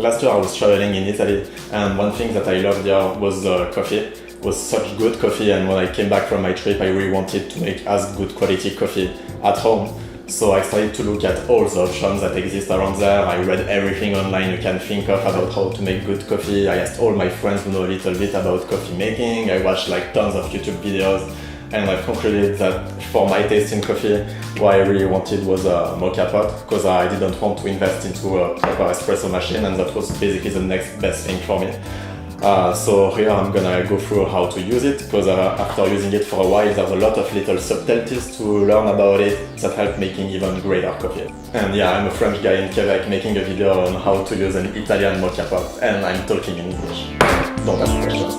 Last year I was traveling in Italy, and one thing that I loved there was coffee. It was such good coffee, and when I came back from my trip I really wanted to make as good quality coffee at home. So I started to look at all the options that exist around there. I read everything online you can think of about how to make good coffee. I asked all my friends who know a little bit about coffee making. I watched like tons of YouTube videos, and I've concluded that for my taste in coffee, what I really wanted was a Moka pot, because I didn't want to invest into a proper espresso machine, and that was basically the next best thing for me. So here I'm gonna go through how to use it, because after using it for a while there's a lot of little subtleties to learn about it that help making even greater coffee. And yeah, I'm a French guy in Quebec making a video on how to use an Italian Moka pot, and I'm talking in English. Don't ask questions.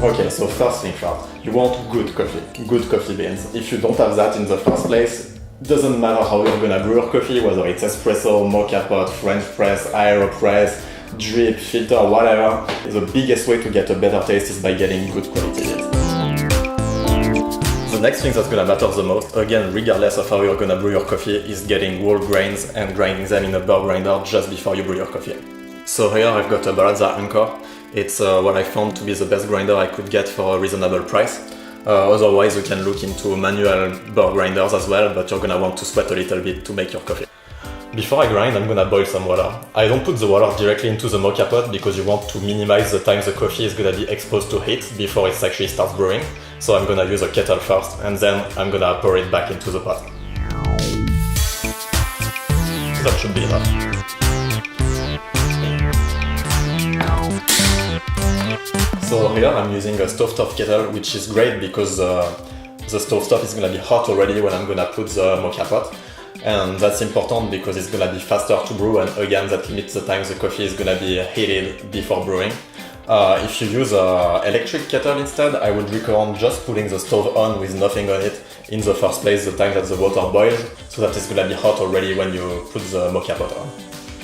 Okay, so first thing first, you want good coffee beans. If you don't have that in the first place, doesn't matter how you're gonna brew your coffee, whether it's espresso, Moka pot, French press, AeroPress, drip, filter, whatever. The biggest way to get a better taste is by getting good quality beans. The next thing that's gonna matter the most, again, regardless of how you're gonna brew your coffee, is getting whole grains and grinding them in a Burr grinder just before you brew your coffee. So here I've got a Barazza Anchor. It's what I found to be the best grinder I could get for a reasonable price. Otherwise you can look into manual Burr grinders as well, but you're gonna want to sweat a little bit to make your coffee. Before I grind, I'm gonna boil some water. I don't put the water directly into the Moka pot because you want to minimize the time the coffee is gonna be exposed to heat before it actually starts brewing. So I'm gonna use a kettle first, and then I'm gonna pour it back into the pot. That should be enough. So here I'm using a Stovetop kettle, which is great because the Stovetop is gonna be hot already when I'm gonna put the Moka pot. And that's important because it's gonna be faster to brew, and again that limits the time the coffee is gonna be heated before brewing. If you use an electric kettle instead, I would recommend just putting the stove on with nothing on it in the first place, the time that the water boils, so that it's gonna be hot already when you put the Moka pot on.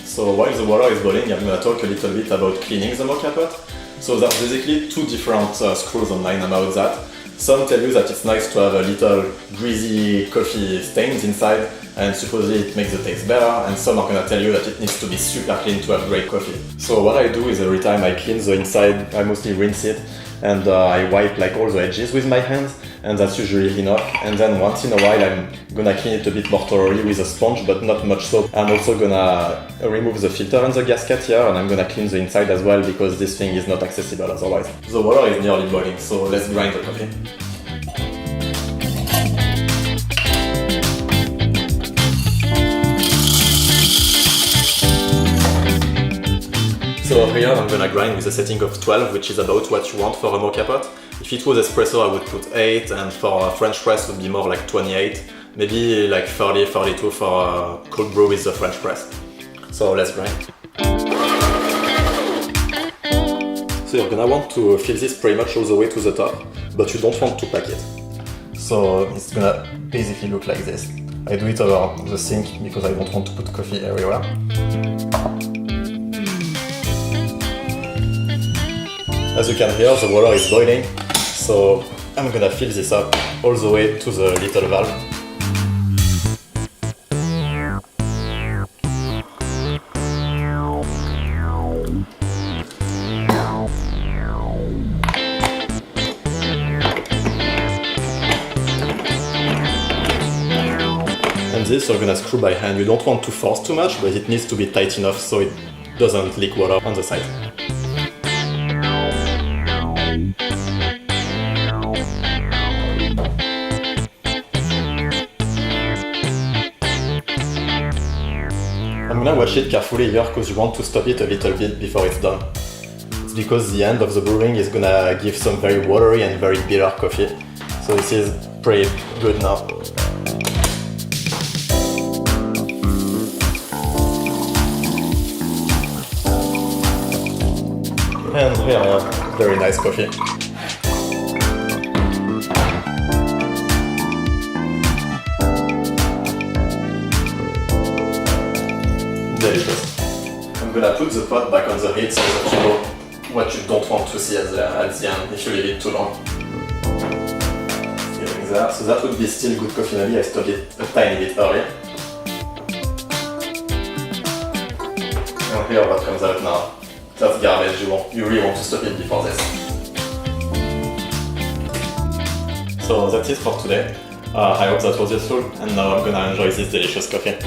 So while the water is boiling, I'm gonna talk a little bit about cleaning the Moka pot. So there's basically two different screws online about that. Some tell you that it's nice to have a little greasy coffee stains inside, and supposedly it makes the taste better, and some are gonna tell you that it needs to be super clean to have great coffee. So what I do is every time I clean the inside, I mostly rinse it, and I wipe like all the edges with my hands, and that's usually enough. And then once in a while I'm gonna clean it a bit more thoroughly with a sponge, but not much soap. I'm also gonna remove the filter and the gasket here, and I'm gonna clean the inside as well because this thing is not accessible otherwise. The water is nearly boiling, so let's grind the coffee. So here I'm gonna grind with a setting of 12, which is about what you want for a Moka pot. If it was espresso I would put 8, and for a French press would be more like 28, maybe like 30, 32 for a cold brew with the French press. So let's grind. So you're gonna want to fill this pretty much all the way to the top, but you don't want to pack it. So it's gonna basically look like this. I do it over the sink because I don't want to put coffee everywhere. As you can hear, the water is boiling, so I'm gonna fill this up all the way to the little valve. And this you're gonna screw by hand. You don't want to force too much, but it needs to be tight enough so it doesn't leak water on the side. I'm gonna watch it carefully here because you want to stop it a little bit before it's done. It's because the end of the brewing is gonna give some very watery and very bitter coffee. So this is pretty good now. And here I have very nice coffee. Delicious. I'm gonna put the pot back on the heat so that you know what you don't want to see at the end if you leave it too long. There. So that would be still good coffee. Maybe I stopped it a tiny bit early. And here what comes out now. That's garbage, you really want to stop it before this. So that's it for today. I hope that was useful, and now I'm gonna enjoy this delicious coffee.